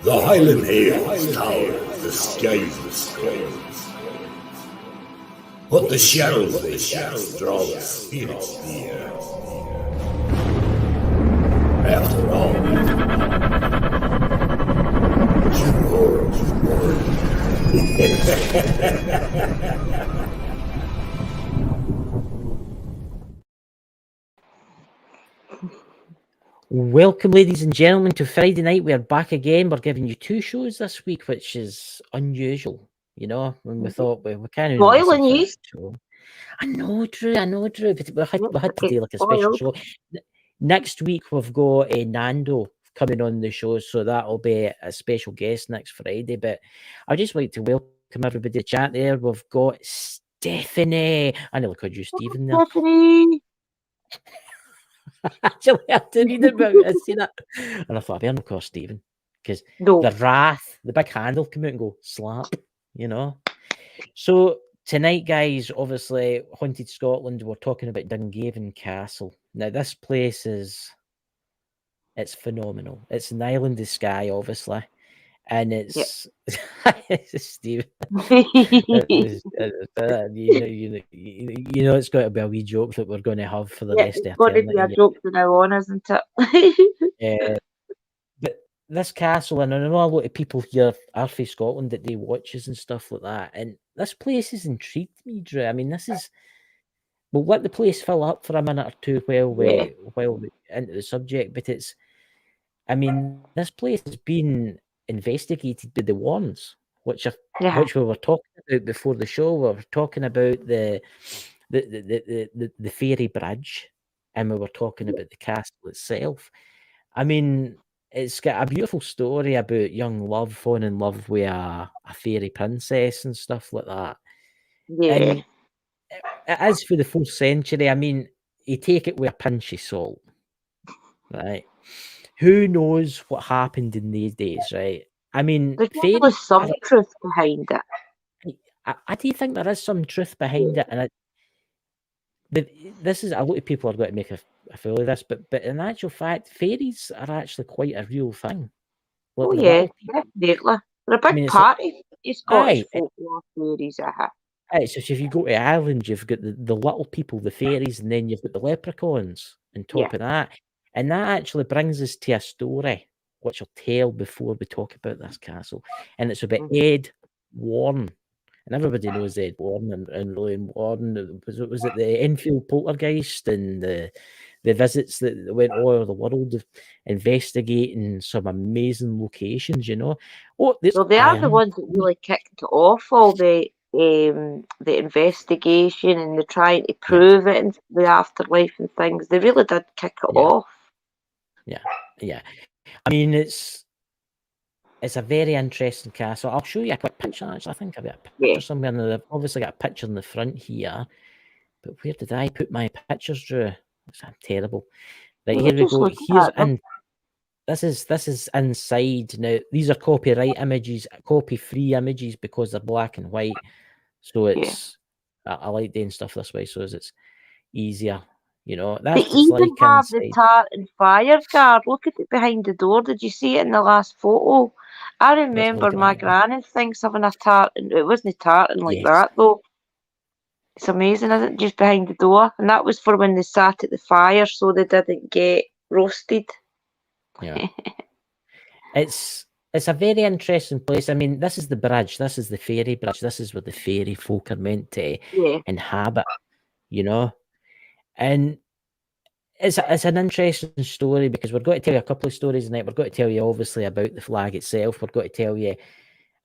The Highland Hills tower the skies. But the shadows they cast draw the spirits near. After all, tomorrow's morning. Welcome, ladies and gentlemen, to Friday night. We're back again. We're giving you two shows this week, which is unusual. You know, when we thought we kind of Spoiling you. I know, Drew. But we had to do like a special show. Next week we've got Nando coming on the show, so that'll be a special guest next Friday. But I'd just like to welcome everybody to chat there. We've got Stephanie. I nearly called you Stephen there. Stephanie. Actually, I did read about it. I see that, and I thought I better not call Stephen because the wrath, the big handle come out and go slap, you know. So tonight, guys, obviously, Haunted Scotland. We're talking about Dunvegan Castle. Now, this place it's phenomenal. It's an island of Skye, obviously, and it's it's Stephen. You know, it's got to be a wee joke that we're going to have for the rest of it's got to be a joke from now on, isn't it? But this castle, and I know a lot of people here are from Scotland that they watches and stuff like that, and this place has intrigued me, Drew. I mean, we'll let the place fill up for a minute or two while we into the subject, but this place has been investigated by the Warrens, which we were talking about before the show. We were talking about the fairy bridge, and we were talking about the castle itself. I mean, it's got a beautiful story about young love falling in love with a fairy princess and stuff like that. Yeah. And it is for the 4th century. I mean, you take it with a pinch of salt, right? Who knows what happened in these days, right? I mean, there's probably some truth behind it. I do think there is some truth behind it, and this is a lot of people are going to make a fool of this, but in actual fact, fairies are actually quite a real thing. Well, definitely. They're a big part of Scottish folklore, fairies. So if you go to Ireland, you've got the little people, the fairies, and then you've got the leprechauns on top of that. And that actually brings us to a story, which I'll tell before we talk about this castle. And it's about Ed Warren. And everybody knows Ed Warren and Lillian Warren. Was it the Enfield poltergeist and the visits that went all over the world investigating some amazing locations, you know? So they are the ones that really kicked off all the investigation and the trying to prove it and the afterlife and things. They really did kick it off. Yeah. I mean, it's a very interesting castle. I'll show you a quick picture. Actually, I think I've got a picture somewhere. And I've obviously got a picture in the front here. But where did I put my pictures, Drew? I'm terrible. Right, here we go. This is inside. Now, these are copyright images, copy-free images because they're black and white. So it's I like doing stuff this way, so it's easier. You know, that's they even have the tartan fire guard. Look at it behind the door. Did you see it in the last photo? I remember my granny thinks having a tartan. It wasn't a tartan like that though. It's amazing, isn't it? Just behind the door, and that was for when they sat at the fire, so they didn't get roasted. Yeah, it's a very interesting place. I mean, this is the bridge. This is the fairy bridge. This is where the fairy folk are meant to inhabit. You know. And it's an interesting story because we're going to tell you a couple of stories tonight. We're going to tell you obviously about the flag itself. We're going to tell you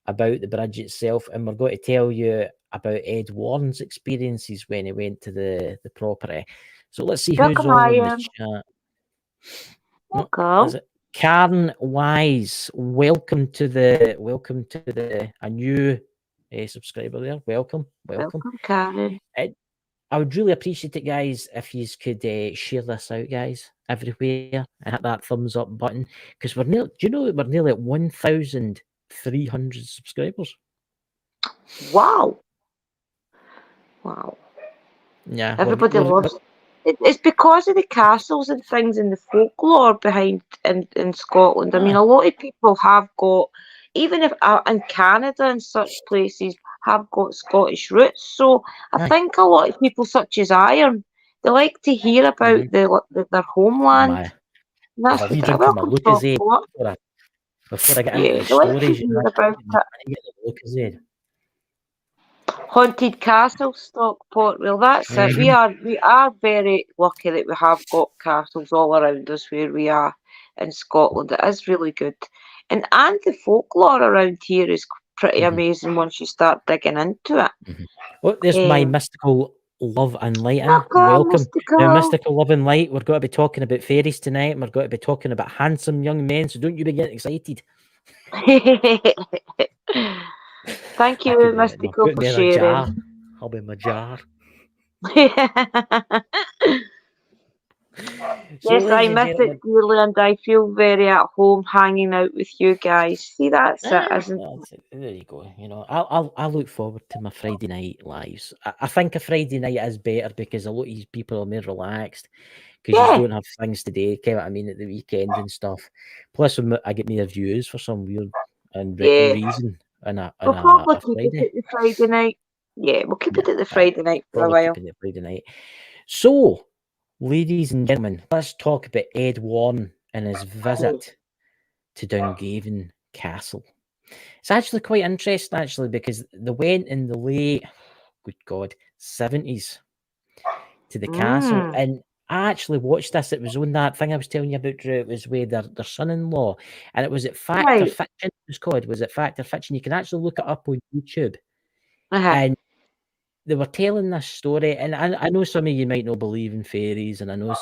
about the bridge itself, and we're going to tell you about Ed Warren's experiences when he went to the property. So let's see who's on in the chat. Welcome. Karen Wise, welcome to the a new subscriber there. Welcome, Karen. I would really appreciate it, guys, if you could share this out, guys, everywhere, and hit that thumbs up button, because we're nearly at 1,300 subscribers. Wow. Yeah. Everybody loves It's because of the castles and things and the folklore behind in Scotland. I mean, Aye. a lot of people have got, even if in Canada and such places, have got Scottish roots. So I Aye. think a lot of people, such as Iron, they like to hear about their homeland. My, And that's if we the drink my welcome to Lucozade what. before I get Yeah, into the they like to stories, you know, hear about I it. get the Lucozade. Haunted Castle, Stockport. Well, that's it. We are very lucky that we have got castles all around us where we are in Scotland. It is really good, and the folklore around here is pretty amazing once you start digging into it. Oh, there's my mystical love and light. Welcome, Now, mystical. mystical love and light. We're going to be talking about fairies tonight, and we're going to be talking about handsome young men. So don't you be getting excited. Thank I you, could mystical, put for me in a jar. sharing. I'll be in my jar. So, Yes, I ladies and miss it gentlemen, dearly, and I feel very at home hanging out with you guys. See, that's it, isn't it? there you go. You know, I look forward to my Friday night lives. I think a Friday night is better because a lot of these people are more relaxed because you Yeah. don't have things to do. Kind of what I mean, at the weekend and stuff. Plus, I get my views for some weird and Yeah. reason on a We'll probably a keep it Friday. at the Friday night. Yeah, we'll keep it at the Aye, Friday night for a probably while. keeping it Friday night. So, ladies and gentlemen, let's talk about Ed Warren and his visit to Dunvegan Castle. It's actually quite interesting, actually, because they went in the late, good God, 70s to the castle. And I actually watched this. It was on that thing I was telling you about, Drew. It was with their son-in-law. And it was at Fact or Right. Fiction. It was called. Was it Fact or Fiction? You can actually look it up on YouTube. Uh-huh. And they were telling this story. And I know some of you might not believe in fairies. And I know,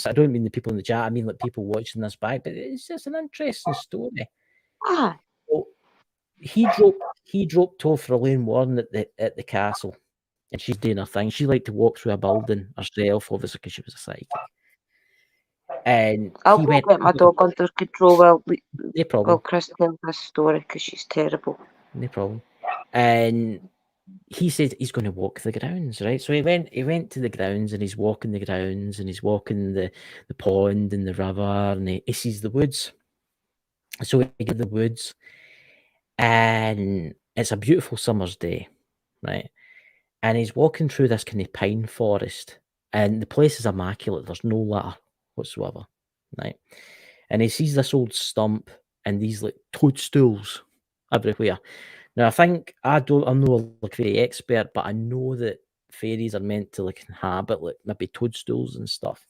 I don't mean the people in the chat. I mean like people watching this back. But it's just an interesting story. Ah. So, he dropped off Elaine Warren at the castle, and she's doing her thing. She liked to walk through a building herself, obviously because she was a psychic. And I'll he go went. get my dog under control while No problem. Chris tells this story because she's terrible. No problem. And he said he's going to walk the grounds, right? So he went to the grounds and he's walking the grounds and he's walking the pond and the river and he sees the woods. So he gets the woods and it's a beautiful summer's day, right? And he's walking through this kind of pine forest, and the place is immaculate. There's no litter whatsoever, right? And he sees this old stump and these like toadstools everywhere. Now, I think I'm not like very expert, but I know that fairies are meant to like inhabit like maybe toadstools and stuff.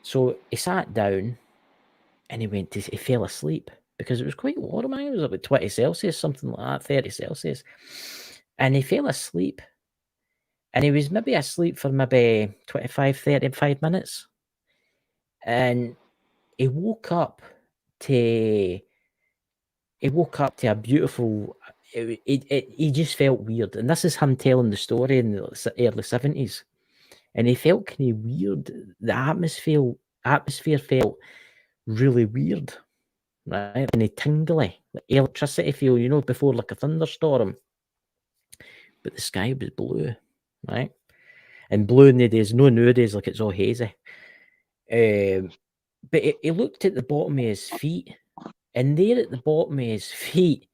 So he sat down and he fell asleep because it was quite warm. I think it was about 20 Celsius, something like that, 30 Celsius. And he fell asleep. And he was maybe asleep for maybe 25, 35 minutes. And he woke up to a beautiful, he just felt weird. And this is him telling the story in the early 70s. And he felt kind of weird. The atmosphere felt really weird, right? And tingly, like electricity feel, before like a thunderstorm. But the sky was blue, right? And blue in the days, no nowadays, like it's all hazy. But he looked at the bottom of his feet, and there at the bottom of his feet,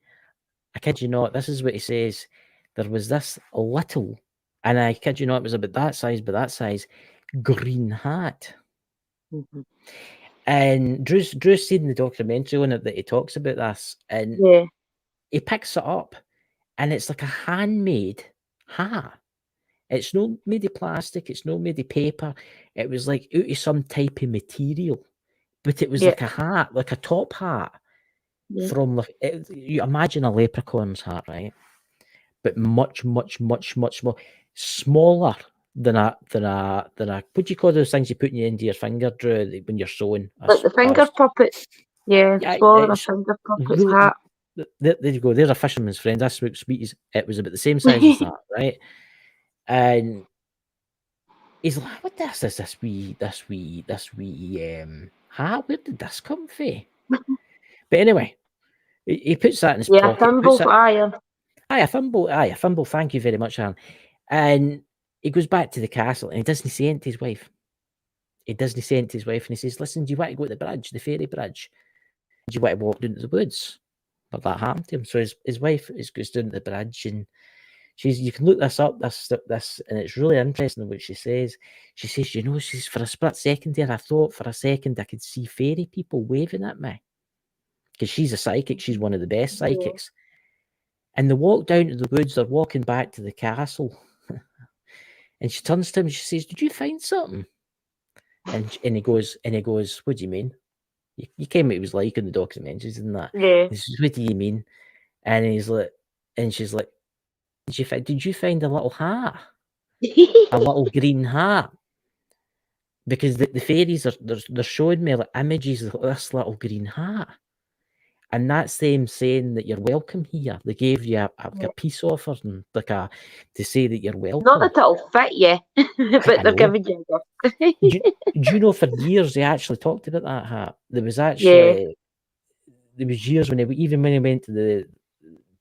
I kid you not, this is what he says, there was this little, and I kid you not, it was about that size, green hat. Mm-hmm. And Drew's seen the documentary on it that he talks about this, and he picks it up, and it's like a handmade hat. It's not made of plastic. It's not made of paper. It was like out of some type of material, but it was like a hat, like a top hat from like you imagine a leprechaun's hat, right? But much, much, much, much more smaller than a what do you call those things you put in into your finger, Drew, when you're sewing? Like the finger puppet. Yeah, smaller than a finger puppet's really, hat. There you go. There's a fisherman's friend. That's what Sweeties. It was about the same size as that, right? And he's like, "What is this wee hat? Where did this come from?" But anyway, he puts that in his pocket. Thimble for iron. A thimble. Thank you very much, Aaron. And he goes back to the castle and he doesn't say it to his wife. He doesn't say it to his wife, and he says, "Listen, do you want to go to the bridge, the fairy bridge? Do you want to walk down to the woods?" But that happened to him. So his wife goes down to the bridge, and you can look this up, this, and it's really interesting what she says. She says, you know, she's for a split second there, I thought for a second I could see fairy people waving at me. Because she's a psychic, she's one of the best psychics. And they walk down to the woods, they're walking back to the castle. And she turns to him and she says, "Did you find something?" And he goes, "What do you mean? You came what it was like in the documentaries and that." Yeah. He says, "What do you mean?" And he's like, and she's like, did you find a little hat? A little green hat? Because the fairies they're showing me like images of this little green hat. And that's them saying that you're welcome here. They gave you a peace offer and to say that you're welcome. Not that it'll fit you, but they're giving you a gift. Do you know for years they actually talked about that hat? There was actually there was years when he went to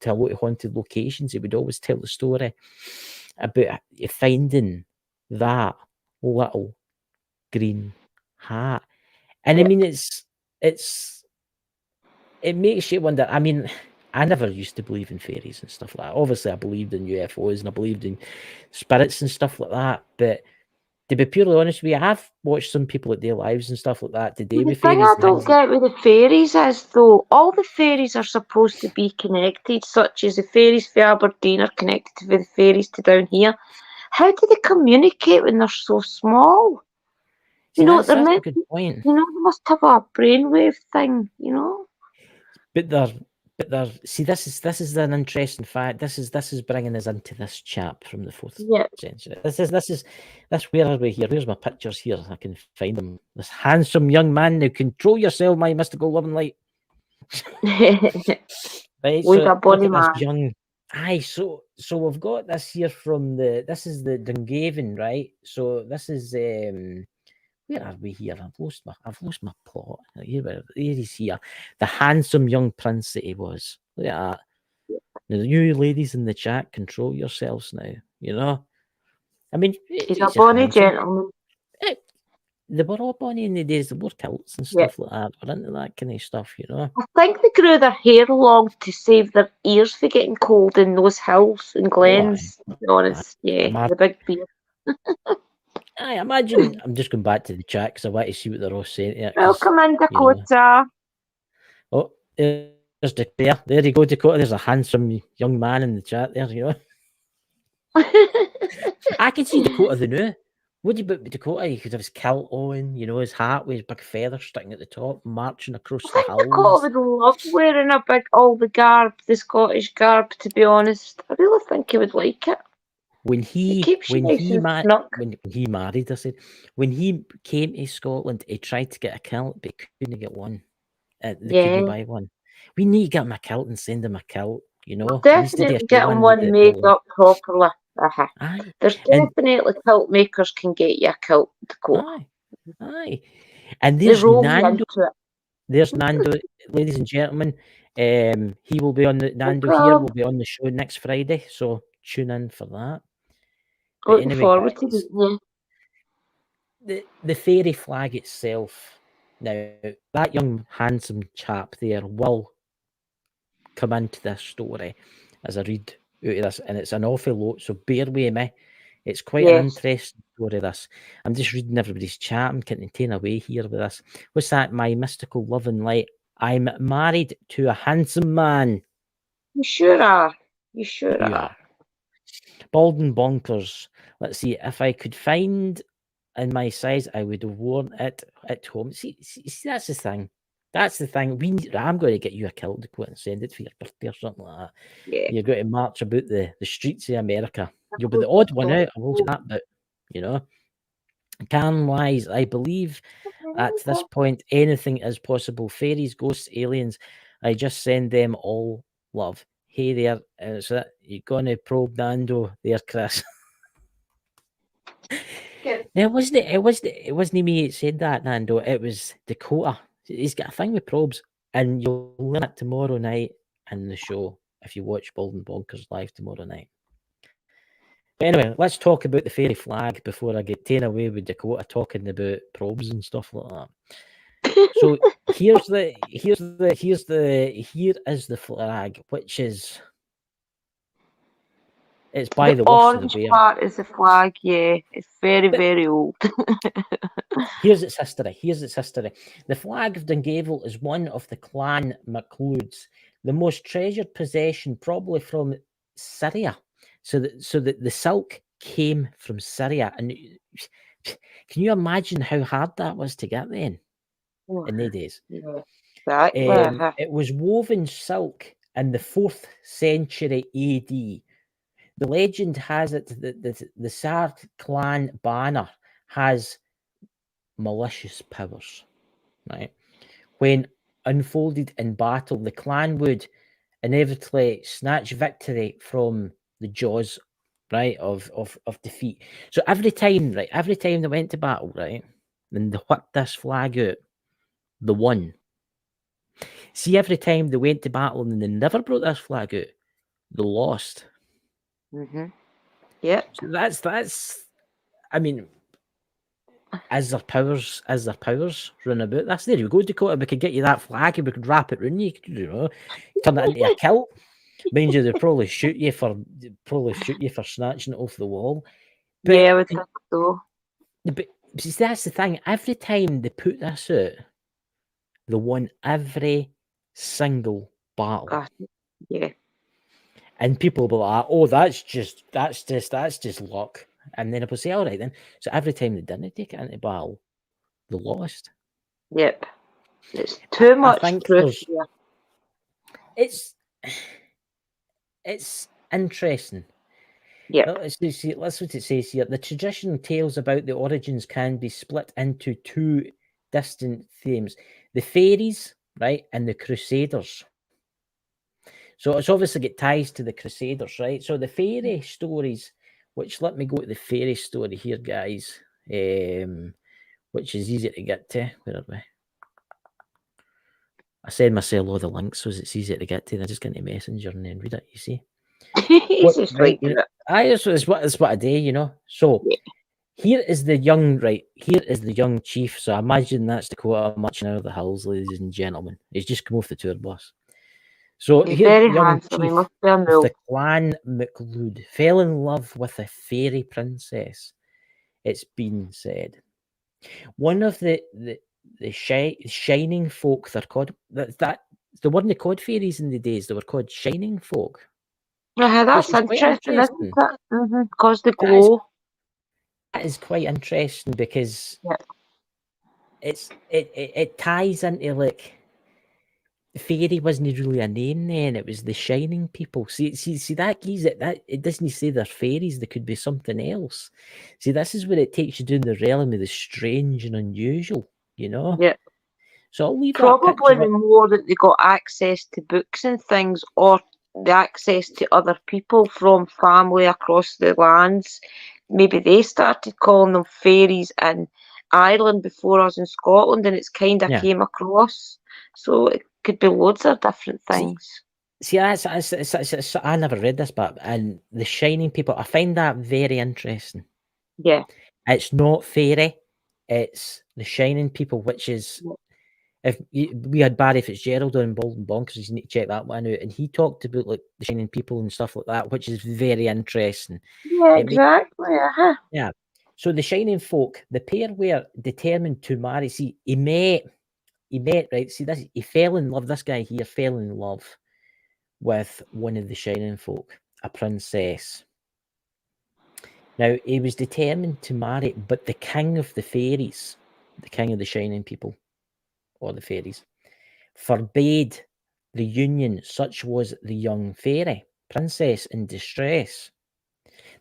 a lot of haunted locations, he would always tell the story about finding that little green hat. And I mean it makes you wonder. I mean, I never used to believe in fairies and stuff like that. Obviously I believed in UFOs and I believed in spirits and stuff like that, but to be purely honest with you, I have watched some people at their lives and stuff like that today with fairies. The thing I don't get with the fairies is, though, all the fairies are supposed to be connected, such as the fairies for Aberdeen are connected with the fairies to down here. How do they communicate when they're so small? See, that's a good point. You know, they must have a brainwave thing, you know. But they're see, this is an interesting fact. This is bringing us into this chap from the 4th century. Where are we here? Where's my pictures here? I can find them. This handsome young man. Now control yourself, my mystical loving light. Right, with so a body man. Young. Aye, so we've got this here from this is the Dunvegan, right? So this is where are we here? I've lost my plot. Here he's here. The handsome young prince that he was. Look at that. Now, you ladies in the chat, control yourselves now. You know? I mean, he's a bonny gentleman. They were all bonny in the days. They wore kilts and stuff like that. We're into that kind of stuff, you know? I think they grew their hair long to save their ears from getting cold in those hills and glens. To be honest, the big beard. I imagine. I'm just going back to the chat because I want to see what they're all saying here. Welcome in, Dakota. Oh, there's Dakota. There you go, Dakota. There's a handsome young man in the chat there, you know. I can see Dakota the new. What do you about Dakota? He could have his kilt on, you know, his hat with his big feathers sticking at the top, marching across the hills. Dakota would love wearing all the garb, the Scottish garb, to be honest. I really think he would like it. When he married, I said, when he came to Scotland, he tried to get a kilt, but couldn't get one. They couldn't buy one. We need to get him a kilt and send him a kilt, you know. Definitely get him one made up properly. There's definitely kilt makers can get you a kilt, Dakota. Aye. And there's Nando. There's Nando, ladies and gentlemen. He will be on Nando here will be on the show next Friday, so tune in for that. Looking forward to it. The fairy flag itself. Now, that young handsome chap there will come into this story as I read out of this, and it's an awful lot, so bear with me. It's quite an interesting story, this. I'm just reading everybody's chat. I'm getting taken away here with this. What's that? My mystical love and light. I'm married to a handsome man. You sure are. You sure are. Bald and bonkers. Let's see. If I could find in my size, I would have worn it at home. See, that's the thing. That's the thing. I'm going to get you a kilt to go and send it for your birthday or something like that. Yeah. You're going to march about the streets of America. You'll be the odd one out, I will say that, but, you know. Canon-wise, I believe at this point, anything is possible. Fairies, ghosts, aliens, I just send them all love. Hey there, so you're going to probe Nando there, Chris. It wasn't me that said that, Nando. It was Dakota. He's got a thing with probes, and you'll learn it tomorrow night in the show if you watch Bald and Bonkers live tomorrow night. But anyway, let's talk about the fairy flag before I get taken away with Dakota talking about probes and stuff like that. So here is the flag, which is it's by the worst of orange the weird. part is the flag, yeah. It's very, very old. Here's its history. The flag of Dunvegan is one of the Clan MacLeod's, the most treasured possession probably from Syria. So that the silk came from Syria. And can you imagine how hard that was to get then in the days? Yeah, exactly. It was woven silk in the 4th century AD. The legend has it that the Sark clan banner has malicious powers, right? When unfolded in battle, the clan would inevitably snatch victory from the jaws, right, of defeat. So every time they went to battle, right, then they whipped this flag out, they won. See, every time they went to battle and they never brought this flag out, they lost. Yep. So that's. I mean, as their powers run about this, there you go, Dakota. We could get you that flag and we could wrap it around you. You know, turn it into a kilt. Mind you, they'd probably shoot you for snatching it off the wall. But, yeah, I would think so. But see, that's the thing. Every time they put this out, they won every single battle. Yeah. And people will be like, "Oh, that's just luck." And then I will say, "All right, then." So every time they didn't take it into battle, they lost. Yep. It's too much proof. It's interesting. Yeah. Let's see what it says here. The traditional tales about the origins can be split into two distinct themes: the fairies, right, and the crusaders. So it's obviously got ties to the crusaders, right? So the fairy stories, which let me go to the fairy story here, guys, which is easy to get to. Where are we? I send myself all the links so it's easy to get to. I just get into Messenger and then read it, you see. It's what I do, you know. So here is the young chief. So I imagine that's Dakota marching out of the hills, ladies and gentlemen. He's just come off the tour bus. So he's very handsome. Chief He must be a mule. The Clan MacLeod fell in love with a fairy princess. It's been said. One of the shining folk, they're called that they weren't called fairies in the days, they were called shining folk. That's interesting, isn't it? Because the glow. That is quite interesting because it ties into like fairy wasn't really a name then, it was the shining people. See that gives it that it doesn't say they're fairies, they could be something else. See, this is where it takes you down the realm of the strange and unusual, you know? Yeah. So I'll leave probably the more that they got access to books and things, or the access to other people from family across the lands, maybe they started calling them fairies in Ireland before us in Scotland, and it's kind of came across. So it could be loads of different things. See, I never read this, but and the shining people, I find that very interesting. Yeah, it's not fairy, it's the shining people, which is. If we had Barry Fitzgerald on Bald and Bonkers, you need to check that one out. And he talked about like the shining people and stuff like that, which is very interesting. Yeah, exactly. Yeah. So the shining folk, the pair were determined to marry. See, he met, right? See, this he fell in love. This guy here fell in love with one of the shining folk, a princess. Now he was determined to marry, but the king of the fairies, the king of the shining people, or the fairies, forbade the union, such was the young fairy princess in distress.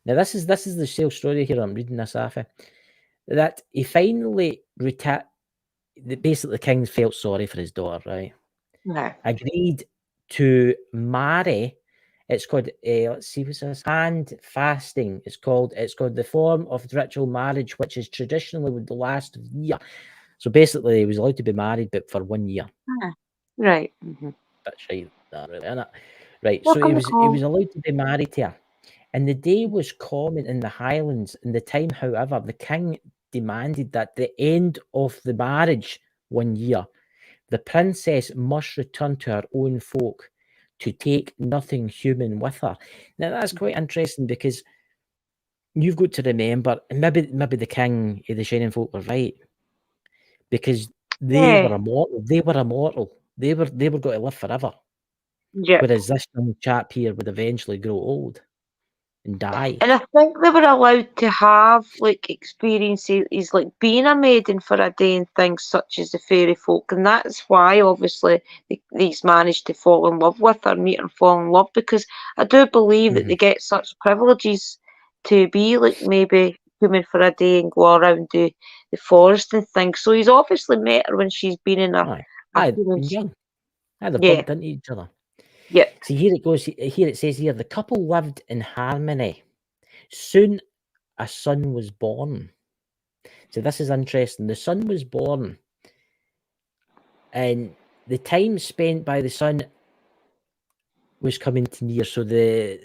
Now this is the sale story here. I'm reading this off that he finally basically the king felt sorry for his daughter, right? No. Agreed to marry. It's called let's see, what's this? Hand fasting. It's called the form of ritual marriage, which is traditionally would last a year. So basically, he was allowed to be married, but for 1 year. Right. That's right, that really, isn't it? Right. So he was allowed to be married to her, And the day was common in the Highlands. In the time, however, the king demanded that at the end of the marriage 1 year, the princess must return to her own folk to take nothing human with her. Now, that's quite interesting because you've got to remember, maybe the king of the Shining Folk were right, because they were immortal. They were immortal. They were going to live forever. Yeah. Whereas this young chap here would eventually grow old and die. And I think they were allowed to have like experiences like being a maiden for a day and things such as the fairy folk, and that's why obviously these managed to fall in love with her, meet and fall in love, because I do believe that they get such privileges to be like maybe human for a day and go around the forest and things. So he's obviously met her when she's been in a human. Young. They bumped into each other. Yeah. See, here it goes. Here it says here, the couple lived in harmony. Soon a son was born. So this is interesting. The son was born, and the time spent by the son was coming to near. So the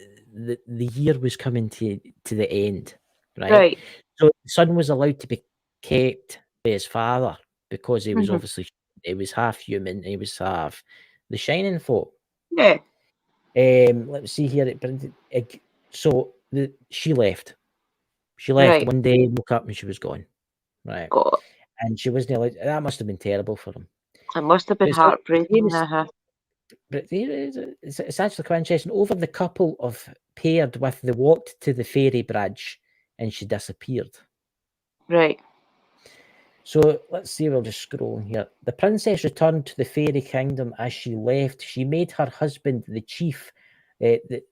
year was coming to the end, right? So the son was allowed to be kept by his father because he was obviously, he was half human, he was half the Shining Folk. Yeah. Let's see here. So she left. She left one day, woke up, and she was gone. Right. God. And she wasn't allowed. That must have been terrible for him. It must have been heartbreaking. But it's actually quite interesting. Over the couple of paired with, they walked to the fairy bridge, and she disappeared. Right. So let's see. We'll just scroll here. The princess returned to the fairy kingdom. As she left, she made her husband the chief. The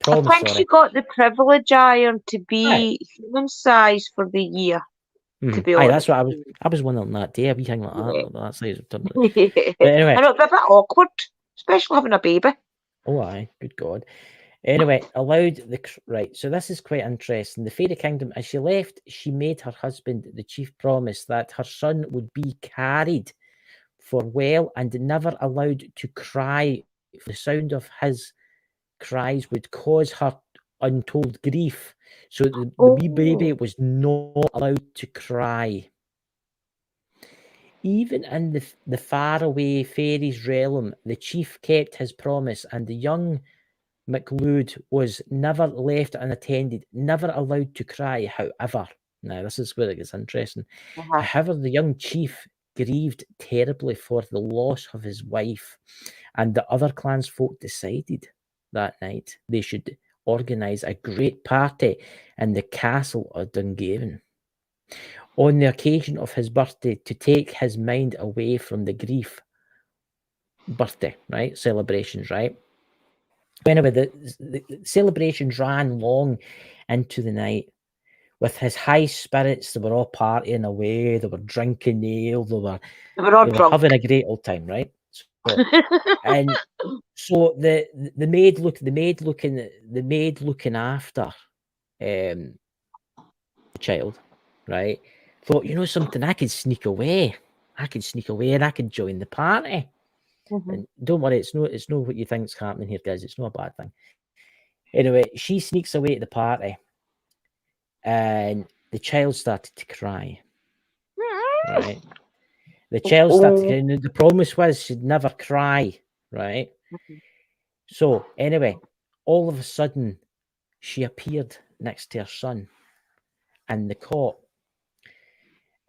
promise. I think she got the privilege, Iron, to be human size for the year. To be honest, that's what I was wondering that day. A wee thing like that. That's like, but anyway, I know it's a bit awkward, especially having a baby. Oh, aye, good God. Anyway, allowed the right. So this is quite interesting. The fairy kingdom, as she left, she made her husband the chief promise that her son would be carried for well and never allowed to cry. The sound of his cries would cause her untold grief. So the wee baby was not allowed to cry. Even in the faraway fairies' realm, the chief kept his promise, and the young McLeod was never left unattended, never allowed to cry. However, now this is where it gets interesting. However, the young chief grieved terribly for the loss of his wife, and the other clansfolk decided that night they should organise a great party in the castle of Dunvegan on the occasion of his birthday to take his mind away from the grief. Birthday, right? Celebrations, right? Anyway, the celebrations ran long into the night. With his high spirits, they were all partying away. They were drinking ale. They were having a great old time, right? So, and so the maid looking after the child, right? Thought, you know something, I could sneak away. And I could join the party. And don't worry, it's no what you think's happening here, guys. It's not a bad thing. Anyway, she sneaks away at the party, and the child started to cry. Right, the child started to cry. And the promise was she'd never cry. Right. So anyway, all of a sudden, she appeared next to her son in the cot.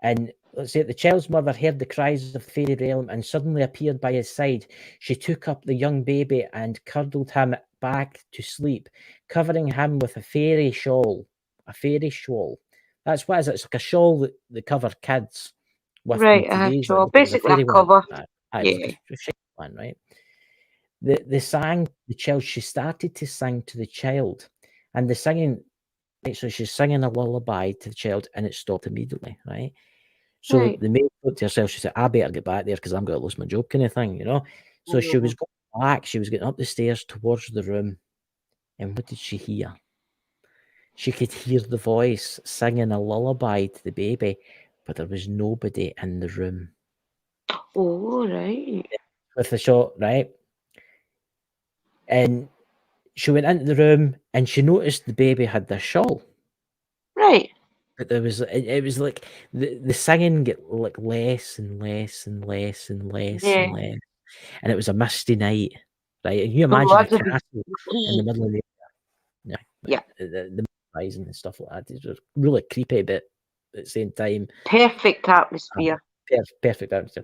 And let's say the child's mother heard the cries of the fairy realm and suddenly appeared by his side. She took up the young baby and cuddled him back to sleep, covering him with a fairy shawl. A fairy shawl. That's what it is. It's like a shawl that cover kids with. Right, a shawl. Basically a cover. One, right? The child, she started to sing to the child, and the singing, right, so she's singing a lullaby to the child, and it stopped immediately, right? So the maid thought to herself, she said, I better get back there because I'm going to lose my job, kind of thing, you know? So she was going back, she was getting up the stairs towards the room, and what did she hear? She could hear the voice singing a lullaby to the baby, but there was nobody in the room. Oh, right. With the shot, right? And She went into the room and she noticed the baby had this shawl. Right. But there was it was like the singing get like less and less and less and less Yeah. and less. And it was a misty night, right? And you So imagine a that's a bit castle in the middle of the Yeah. the rising and stuff like that. It was really creepy, but at the same time, Perfect atmosphere. perfect atmosphere.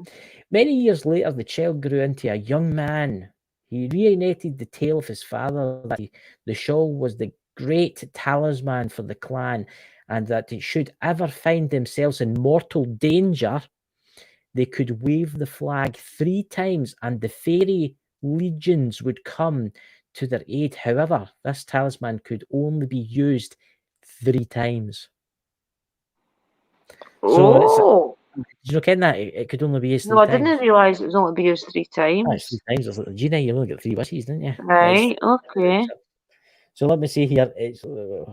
Many years later, the child grew into a young man. He reunited the tale of his father that the shawl was the great talisman for the clan, and that it should ever find themselves in mortal danger, they could wave the flag 3 times and the fairy legions would come to their aid. However, this talisman could only be used 3 times. So it's, Oh. did you know that? It could only be used No, 3 I times. didn't realise it was only be used 3 Oh, it's times. 3 times. It's like, Gina, you only got 3 wishes, didn't you? Right, okay. So let me see here. It's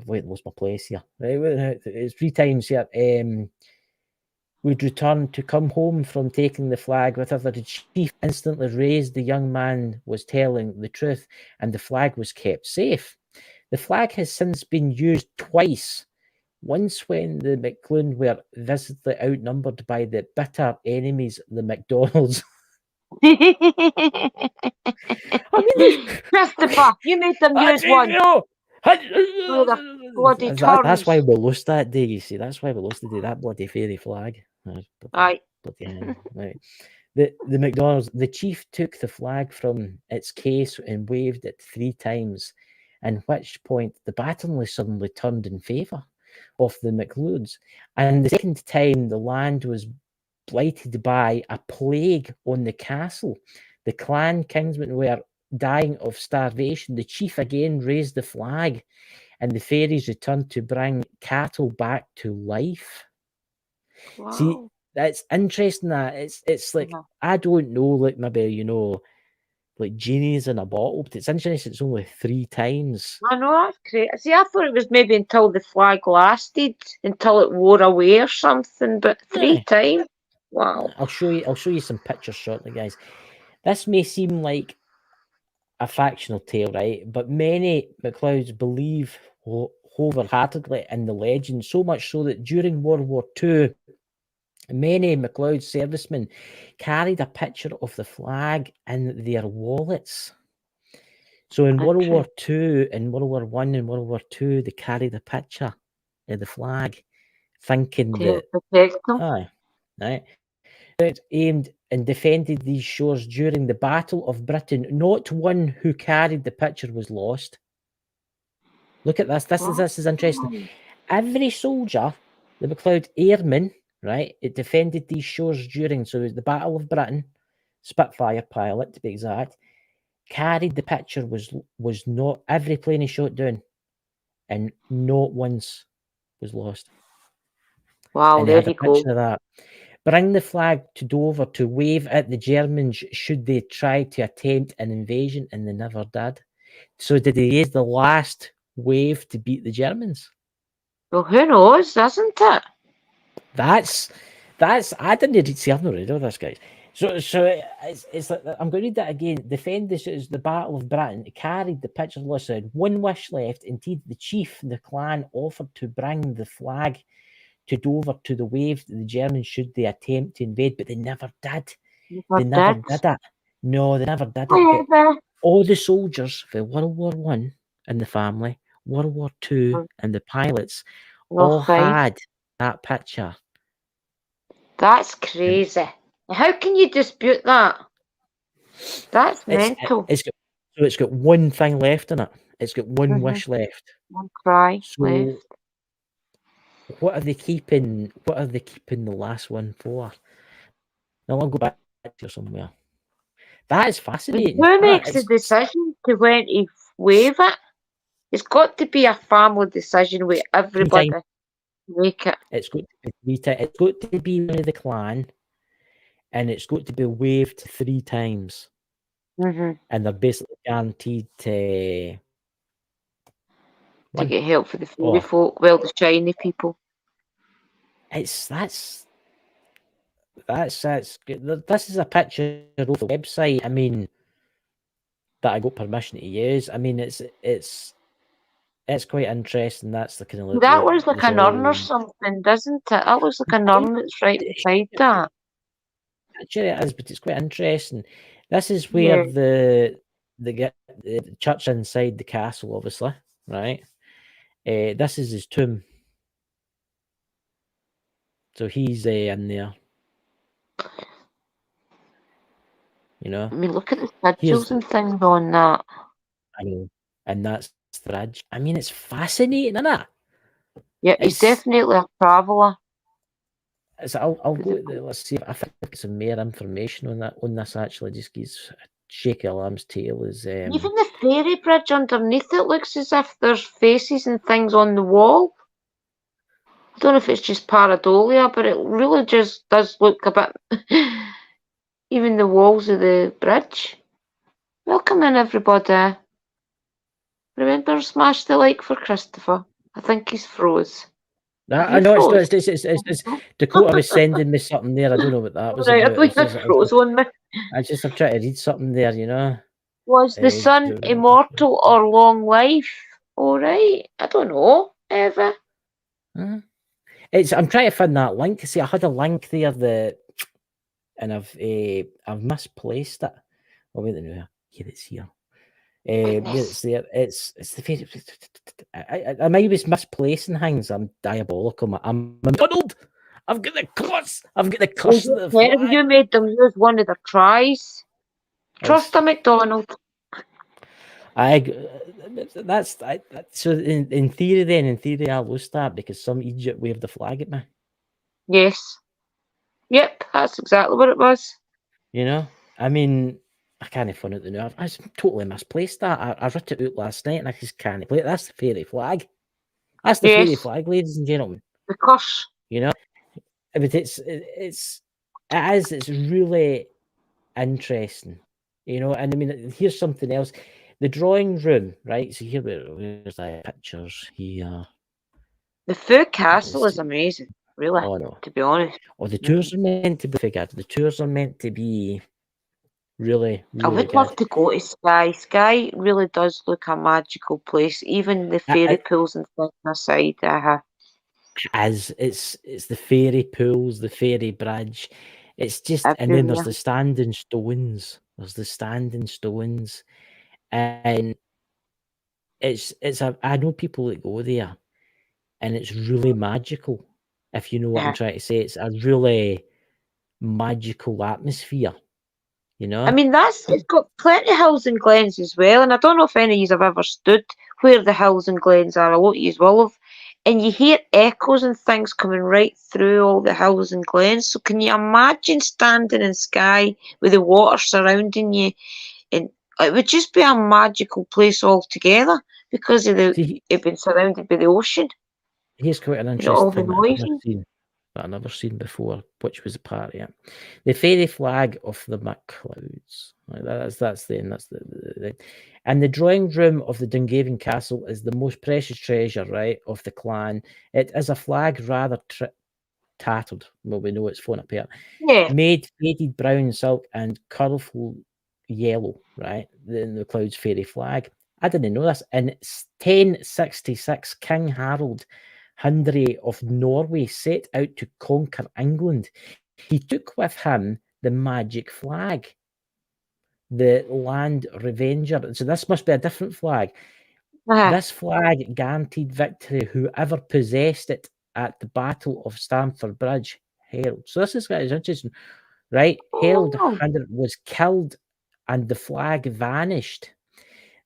wait, lost my place here. Right, it's 3 times here. Would return to come home from taking the flag with her. The chief instantly raised the young man was telling the truth, and the flag was kept safe. The flag has since been used twice. Once when the McClune were visibly outnumbered by the bitter enemies, the McDonalds. I mean, Christopher, you made them use one. Bloody that's why turns. we lost that day, you see. That's why we lost the day, that bloody fairy flag. Aye. Right. The McDonald's, the chief took the flag from its case and waved it 3 times, at which point the battle suddenly turned in favour of the McLeods. And the second time the land was blighted by a plague on the castle. The clan kingsmen were dying of starvation. The chief again raised the flag, and the fairies returned to bring cattle back to life. Wow. See, that's interesting. That it's like I don't know, like maybe like genies in a bottle, but it's interesting. It's only 3 times. I know, that's great. See, I thought it was maybe until the flag lasted, until it wore away or something, but 3 times. Wow. I'll show you some pictures shortly, guys. This may seem like a factional tale, right? But many MacLeods believe wholeheartedly in the legend, so much so that during World War II, many MacLeod servicemen carried a picture of the flag in their wallets. So in World War II, in World War I, and World War II, they carried a picture of the flag, thinking that right. It aimed and defended these shores during the Battle of Britain. Not one who carried the picture was lost. Look at this. This is interesting. Every soldier, the MacLeod airmen, right, it defended these shores during, so the Battle of Britain, Spitfire pilot to be exact, carried the picture was not every plane he shot down, and not once was lost. Wow, and there they had you a picture go. of that. Bring the flag to Dover to wave at the Germans should they try to attempt an invasion, and they never did. So did they use the last wave to beat the Germans? Well, who knows, isn't it? That's I didn't see. I've not read all this, guys. So it's like I'm going to read that again. Defend this is the Battle of Britain. It carried the picture listed. One wish left. Indeed, the chief and the clan offered to bring the flag to Dover to the wave the Germans should they attempt to invade, but they never did. They never did it. No, they never did it. But all the soldiers for World War I and the family, World War II and the pilots all had that picture. That's crazy. How can you dispute that? That's mental. It's got one thing left in it. It's got one wish left. One cry left. What are they keeping? What are they keeping the last one for? Now I'll go back to somewhere. That is fascinating. Who makes the decision to when to wave it? It's got to be a family decision with everybody make it. It's got to be one of the clan, and it's got to be waved 3 times. And they're basically guaranteed to get help for the fairy folk, well, the shiny people. That's good. This is a picture of the website. I mean, that I got permission to use. I mean, it's quite interesting. That's the kind of That looks like an urn or zone. something, doesn't it? That looks like an urn that's right beside that. Actually, it is, but it's quite interesting. This is where the church inside the castle, obviously, right? This is his tomb. So he's in there. You know? I mean, look at the sigils and things on that. I know. And that's the bridge. I mean, it's fascinating, isn't it? Yeah, he's definitely a traveller. I'll go. Let's see if I think some more information on this. Actually, just gives shaky alarm's tail is. Even the fairy bridge underneath it looks as if there's faces and things on the wall. I don't know if it's just pareidolia, but it really just does look a bit. Even the walls of the bridge. Welcome in, everybody. Remember, smash the like for Christopher. I think he's froze. I know it's Dakota was sending me something there. I don't know what that was about. I thought you froze on me. I'm trying to read something there, you know. Was the sun immortal or long life? All right. I don't know, Eva. I'm trying to find that link. See, I had a link there and I've misplaced it. Oh wait a minute, here it's here. It's there. It's the favorite. I might be misplacing things. I'm diabolical. I'm muddled. I've got the curse. I've got the curse of the flag. You made them use one of their tries. Trust a McDonald. So in theory, I'll lose that because some idiot waved the flag at me. Yes. Yep, that's exactly what it was. You know, I mean, I can't find it now. I totally misplaced that. I wrote it out last night and I just can't play it. That's the fairy flag. That's the fairy flag, ladies and gentlemen. The curse. You know, but it's really interesting. You know, and I mean, here's something else. The drawing room, right? So here's the pictures here. The full castle is amazing, really. Oh no, to be honest. Oh, the tours are meant to be figured. The tours are meant to be really, really I would love to go to Skye. Skye really does look a magical place. Even the fairy pools and things aside. As it's the fairy pools, the fairy bridge. It's just, and then there's the standing stones. And I know people that go there, and it's really magical. If you know what I'm trying to say, it's a really magical atmosphere. You know, I mean, it's got plenty of hills and glens as well, and I don't know if any of you have ever stood where the hills and glens are. A lot of you will have, and you hear echoes and things coming right through all the hills and glens. So can you imagine standing in Skye with the water surrounding you, and it would just be a magical place altogether because of it being surrounded by the ocean. Here's quite an interesting thing that I've never seen before, which was a part of it. The fairy flag of the MacLeods. Right, that's the and the drawing room of the Dunvegan castle is the most precious treasure, right, of the clan. It is a flag rather tattered. Well, we know it's fallen apart. Yeah. Made faded brown silk and colourful yellow, right? The Clouds fairy flag. I didn't know this. In 1066, King Harold Hundred of Norway set out to conquer England. He took with him the magic flag, the Land Revenger. So this must be a different flag. This flag guaranteed victory whoever possessed it at the Battle of Stamford Bridge. Harold. So this is interesting, right? Harold 100 was killed and the flag vanished.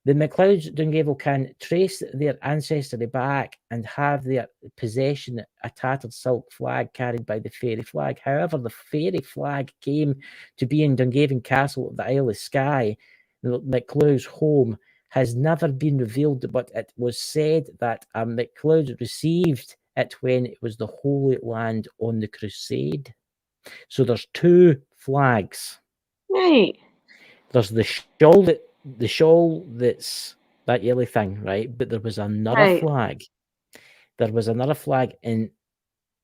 The MacLeods Dunvegan can trace their ancestry back and have their possession a tattered silk flag carried by the fairy flag. However, the fairy flag came to be in Dunvegan Castle at the Isle of Skye. The MacLeod's home has never been revealed, but it was said that a MacLeod received it when it was the Holy Land on the Crusade. So there's two flags. Right. There's the shawl that's that yellow thing, right? But there was another flag. There was another flag, and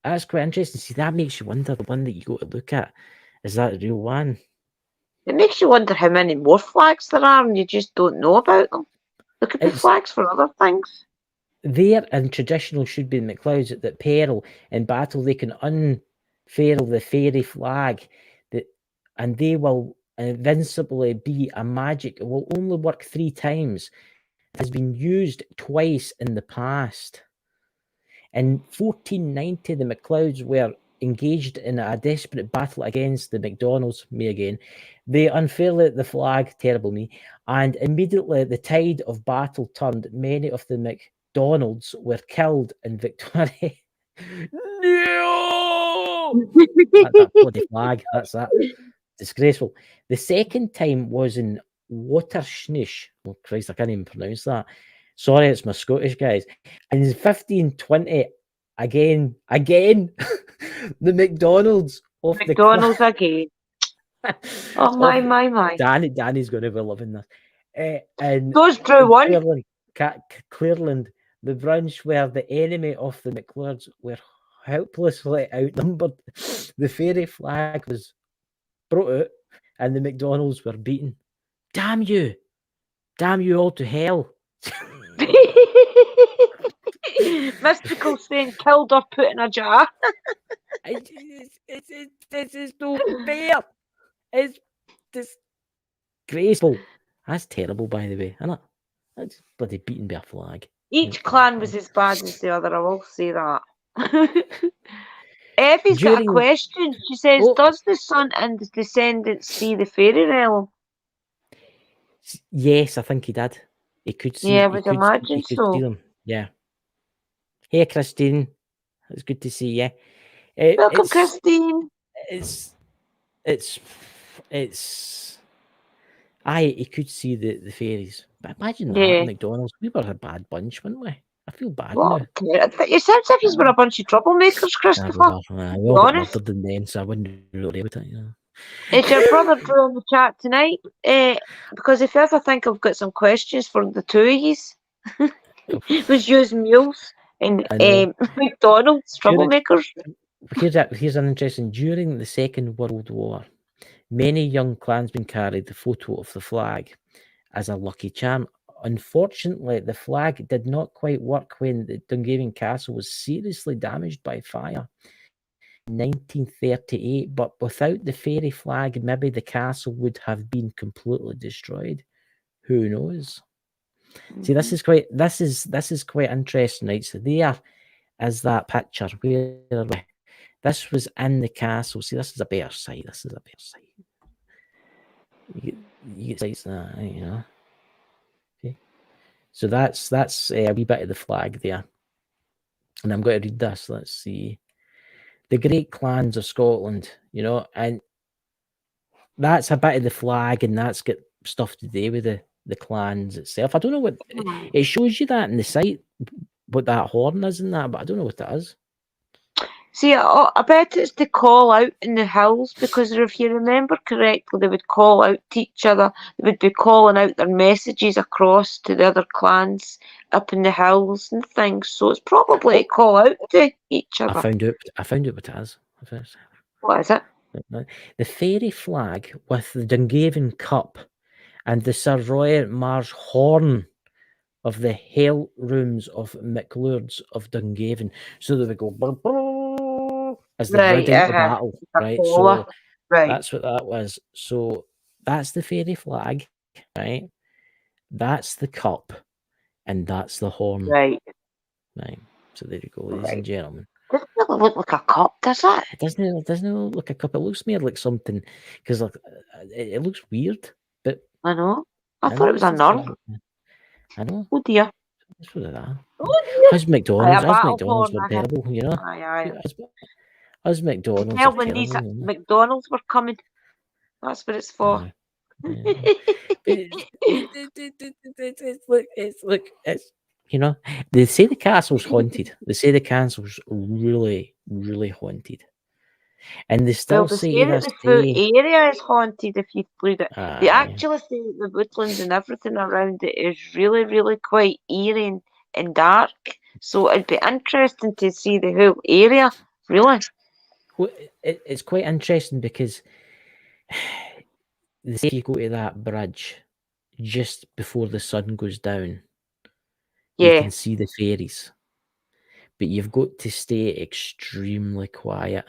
that's quite interesting. See, that makes you wonder, the one that you go to look at, is that the real one? It makes you wonder how many more flags there are and you just don't know about them. There could be flags for other things. There and traditional should be in McLeod's that peril in battle they can unfurl the fairy flag, and they will invincibly be a magic. It will only work 3 times. It has been used twice in the past. In 1490, the McLeods were engaged in a desperate battle against the McDonalds, me again. They unfurled the flag, terrible me, and immediately the tide of battle turned. Many of the McDonalds were killed in victory. No! That's that bloody flag. That's that. Disgraceful. The second time was in Waterschnish. Oh, Christ, I can't even pronounce that. Sorry, it's my Scottish, guys. And in 1520, again, the McDonald's of McDonald's again. Oh, my. Danny's going to be loving this. And those drew one. Clearland, the branch where the enemy of the McLeods were helplessly outnumbered. The fairy flag was brought out and the McDonalds were beaten. Damn you all to hell. Mystical saying killed or put in a jar. This is no fair. It's disgraceful. That's terrible, by the way, isn't it? That's bloody beaten by a flag. Each clan was as bad as the other, I will say that. Effie's got a question. She says, does the son and the descendants see the fairy realm? Yes, I think he did. He could see. Yeah, I would imagine so. See them. Yeah. Hey, Christine. It's good to see you. Welcome, Christine. He could see the fairies. But imagine that at McDonald's. We were a bad bunch, weren't we? I feel bad now. It sounds like you were a bunch of troublemakers, Christopher. Well, I got murdered in the end, so I wouldn't really about it, you know. Is your brother Drew in the chat tonight? Because if you ever think I've got some questions for the two of yous, was use mules and McDonald's troublemakers. Here's an interesting. During the Second World War, many young clansmen carried the photo of the flag as a lucky charm. Unfortunately, the flag did not quite work when the Dunvegan castle was seriously damaged by fire in 1938. But without the fairy flag, maybe the castle would have been completely destroyed. Who knows? Mm-hmm. See, this is quite interesting, right? So there is that picture where this was in the castle. See, this is a better site. You get sites that, you know. Okay. So that's a wee bit of the flag there. And I'm going to read this. Let's see. The great clans of Scotland, you know, and that's a bit of the flag, and that's got stuff to do with the clans itself. I don't know what it shows you that in the site, what that horn is and that, but I don't know what that is. See, I bet it's to call out in the hills, because if you remember correctly, they would call out to each other. They would be calling out their messages across to the other clans up in the hills and things. So it's probably to call out to each other. I found out what it is. What is it? The fairy flag with the Dunvegan cup and the Sir Roy Marsh horn of the hell rooms of McLeods of Dunvegan. So they would go brr, brr, as they ride into battle, right? So that's what that was. So that's the fairy flag, right? That's the cup, and that's the horn, right? So there you go, ladies and gentlemen. It doesn't look like a cup, does it? It doesn't look like a cup. It looks more like something, because it looks weird. But I know. I thought it was a nun. I know. Oh dear. That's what it is. As McDonald's were terrible, you know. As McDonald's. Tell when these McDonald's were coming. That's what it's for. It's you know, they say the castle's haunted. They say the castle's really, really haunted. And they still say this the full area is haunted if you played it. They actually say that the woodlands and everything around it is really, really quite eerie and dark. So it'd be interesting to see the whole area, really. Well, it's quite interesting because if you go to that bridge just before the sun goes down, you Yeah, can see the fairies. But you've got to stay extremely quiet.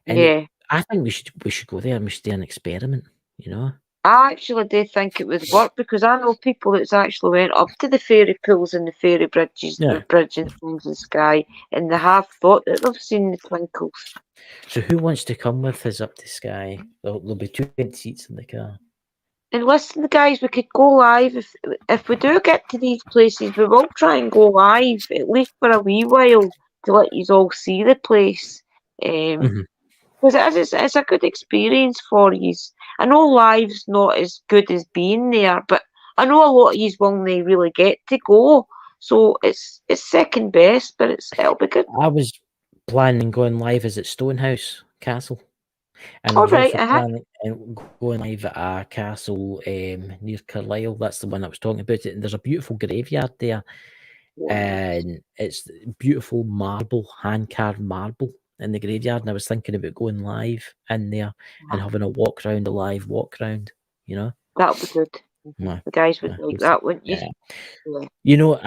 And yeah. I think we should go there and we should do an experiment, you know? I actually do think it would work because I know people that's actually went up to the fairy pools and the fairy bridges, Yeah. bridge and things in Skye, and they have thought that they've seen the twinkles. So who wants to come with us up to Skye? There'll be 2 seats in the car. And listen, guys, we could go live if we do get to these places. We will try and go live at least for a wee while to let you all see the place. Mhm. Because it's a good experience for you. I know live's not as good as being there, but I know a lot of you won't really get to go. So it's second best, but it'll be good. I was planning going live as at Stonehouse Castle. And I All was right, also planning going live at a castle near Carlisle. That's the one I was talking about. And there's a beautiful graveyard there. And it's beautiful marble, hand-carved marble in the graveyard. And I was thinking about going live in there and having a walk round, a live walk round, you know? That'll be good. Yeah. The guys would like that, wouldn't you? Yeah. You know,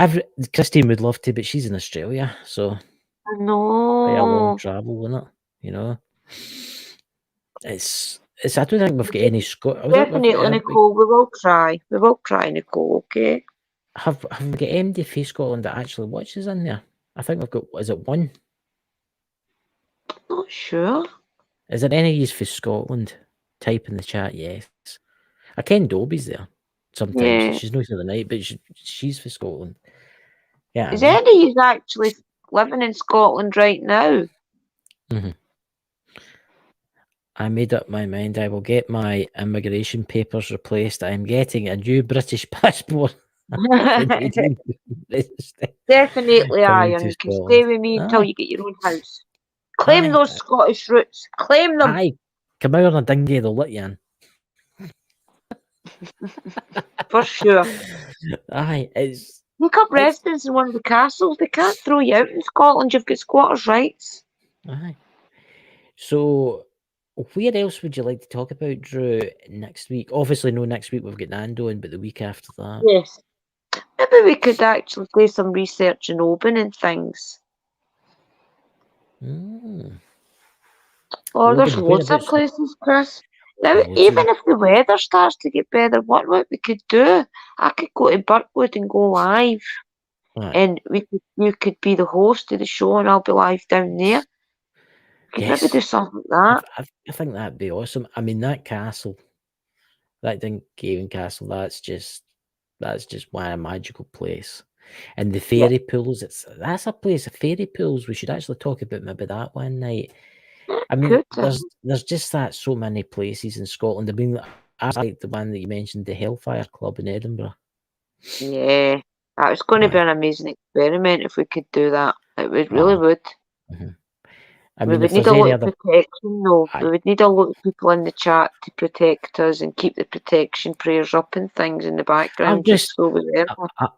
Christine would love to, but she's in Australia, so I quite a long know. travel, isn't it? You know? It's I don't think we've got any Definitely, Nicole. We will try. We will try, Nicole. Okay. Have we got MD for Scotland that actually watches in there? I think we've got. Is it one? Not sure. Is there any use for Scotland? Type in the chat. Yes. I ken Dobie's there. Sometimes Yeah. she's not for the night, but she's for Scotland. Yeah. Is Eddie who's actually living in Scotland right now? Mm-hmm. I made up my mind. I will get my immigration papers replaced. I am getting a new British passport. Definitely, Iron. You can stay with me until you get your own house. Claim those Scottish roots. Claim them. Aye. Come out on a dinghy, they'll let you in. For sure. Aye. Take up residence in one of the castles. They can't throw you out in Scotland. You've got squatters' rights. Aye. So, where else would you like to talk about, Drew, next week? Obviously, no, next week we've got Nando in, but the week after that. Yes. Maybe we could actually do some research in Oban and things. Or there's loads of places, Chris. Now, even if the weather starts to get better, what we could do? I could go to Birkwood and go live. And you could be the host of the show and I'll be live down there. We could maybe do something like that. I think that'd be awesome. I mean, that castle, that Dunvegan castle, that's just one a magical place. And the fairy pools, that's a place of fairy pools. We should actually talk about maybe that one night. I mean, there's just that so many places in Scotland. I mean, I like the one that you mentioned, the Hellfire Club in Edinburgh. Yeah, that was going to be an amazing experiment if we could do that. It really would. Mm-hmm. I mean, we would need a lot of protection, though. We would need a lot of people in the chat to protect us and keep the protection prayers up and things in the background.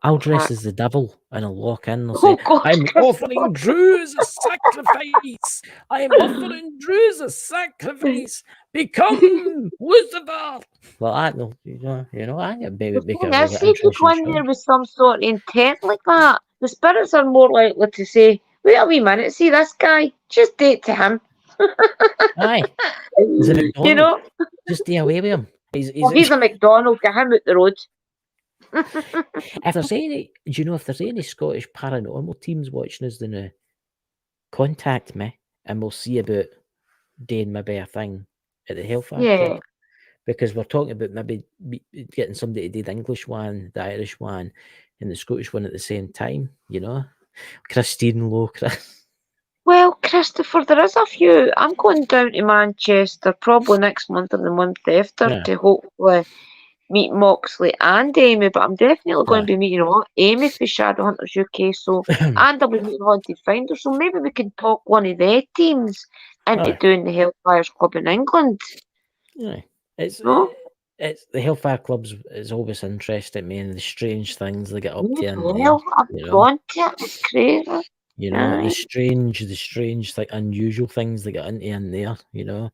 I'll dress as the devil and I'll walk in and say, I'm offering Drew as a sacrifice. I am offering Drew as a sacrifice. Become Lucifer. Well, I know, you know, I can maybe make it. I see if you go in there with some sort of intent like that, the spirits are more likely to say, wait a wee minute, see this guy, just date to him. Aye. You know? Just stay away with him. He's a McDonald, get him out the road. If there's any, do you know if there's any Scottish paranormal teams watching us, then contact me and we'll see about doing maybe a thing at the Hellfire Club. Because we're talking about maybe getting somebody to do the English one, the Irish one, and the Scottish one at the same time, you know? Christine Lowe. Well, Christopher, there is a few. I'm going down to Manchester probably next month or the month after to hopefully meet Moxley and Amy, but I'm definitely going to be meeting Amy for Shadowhunters UK, so and I'll be meeting Haunted Finder, so maybe we can talk one of their teams into doing the Hellfires Club in England. Yeah, it's the Hellfire Clubs is always interesting me and the strange things they get up to. I've gone to it. It's crazy. You know, the strange, unusual things they get into in there. You know,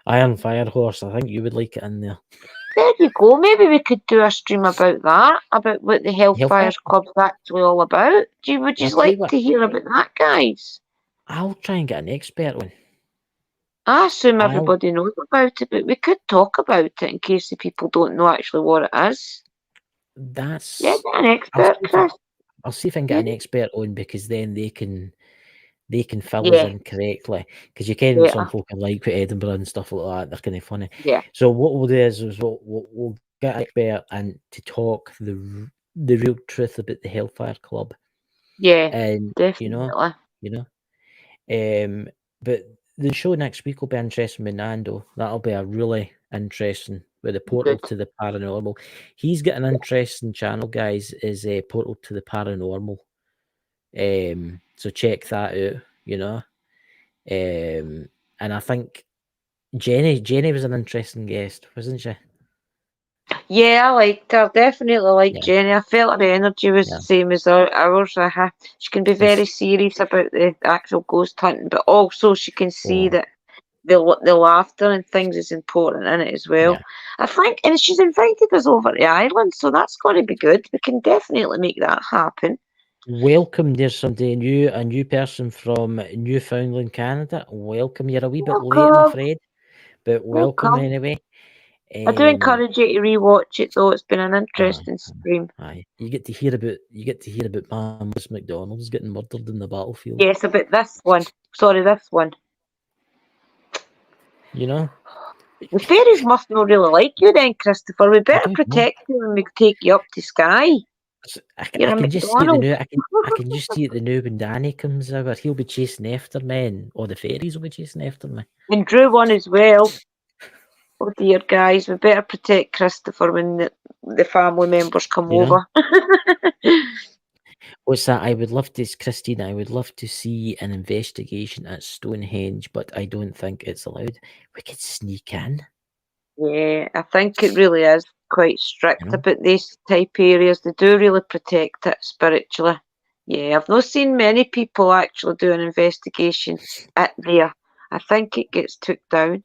Iron Fire Horse. I think you would like it in there. There you go. Maybe we could do a stream about that, about what the Hellfire? Hellfires Club's actually all about. Would you I'll tell you like what. to hear about that, guys? I'll try and get an expert on. I assume I'll- everybody knows about it, but we could talk about it in case the people don't know actually what it is. That's. Yeah, get an expert, Chris. I'll see if I can get an expert on, because then they can fill us Yeah. in correctly. Because you can, some folk are like with Edinburgh and stuff like that. They're kind of funny. Yeah. So what we'll do is we'll get an expert and to talk the real truth about the Hellfire Club. Yeah, And definitely. But the show next week will be interesting with Nando. That'll be a really interesting, with the Portal to the Paranormal. He's got an interesting channel, guys, is a Portal to the Paranormal. So check that out, and I think Jenny was an interesting guest, wasn't she? Yeah, I liked her. Definitely liked Jenny. I felt her energy was the same as ours. She can be very serious about the actual ghost hunting, but also she can see that the laughter and things is important in it as well. Yeah. I think, and she's invited us over to Ireland, so that's going to be good. We can definitely make that happen. Welcome, there's somebody a new person from Newfoundland, Canada. Welcome. You're a wee bit late, I'm afraid, but welcome anyway. I do encourage you to rewatch it, though. It's been an interesting stream. Aye, you get to hear about Mama's McDonald's getting murdered in the battlefield. Yes, about this one. Sorry, this one. The fairies must not really like you then, Christopher. We better protect you when we take you up to Skye. I can just see it now. I can just see it now when Danny comes over. He'll be chasing after me, or the fairies will be chasing after me. And Drew won as well. Oh dear, guys, we better protect Christopher when the family members come over. What's that? I would love to, Christina, I would love to see an investigation at Stonehenge, but I don't think it's allowed. We could sneak in. Yeah, I think it really is quite strict about these type areas. They do really protect it spiritually. Yeah, I've not seen many people actually do an investigation at there. I think it gets took down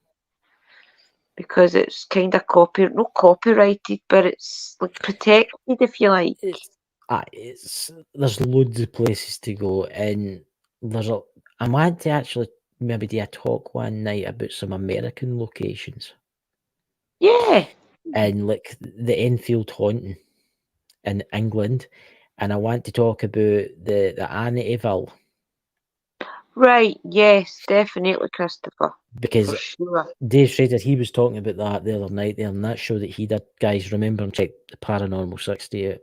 because it's kind of not copyrighted, but it's like protected, if you like. There's loads of places to go, and I want to actually maybe do a talk one night about some American locations. Yeah. And like the Enfield haunting in England, and I want to talk about the Amityville. Right, yes, definitely, Christopher. Because Dave Schrader, he was talking about that the other night there, and that show that he did, guys, remember and check the Paranormal 60 out.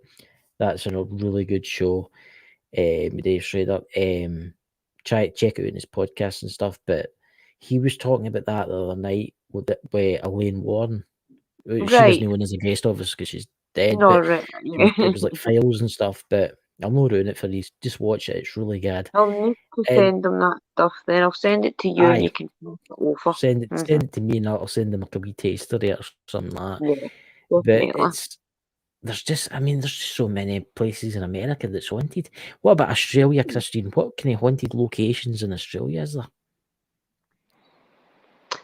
That's a really good show. Dave Schrader. Check it out in his podcast and stuff. But he was talking about that the other night with Elaine Warren. She wasn't known as a guest, obviously, because she's dead. No, but right. It was like files and stuff. But I'll not ruin it for you. Just watch it. It's really good. I'll need to send them that stuff. Then I'll send it to you, and you can send it over. Send it to me, and I'll send them a wee taster or something like that. Yeah, but there's just so many places in America that's haunted. What about Australia, Christine? What kind of haunted locations in Australia is there?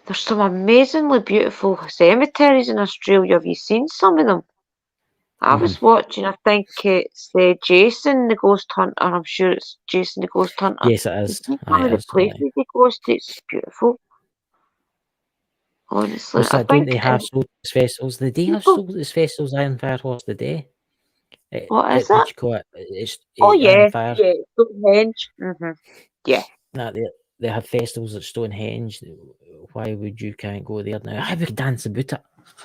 There's some amazingly beautiful cemeteries in Australia. Have you seen some of them? I was watching, I think it's Jason the Ghost Hunter. I'm sure it's Jason the Ghost Hunter. Yes, it is. One of the places he goes to, it's beautiful. Honestly, what's that? Don't they have solstice festivals? The day have solstice festivals, Iron Fire Horse the day. What is that? It's yeah, Stonehenge. Yeah. They have festivals at Stonehenge. Why would you can't go there now? I would dance about it.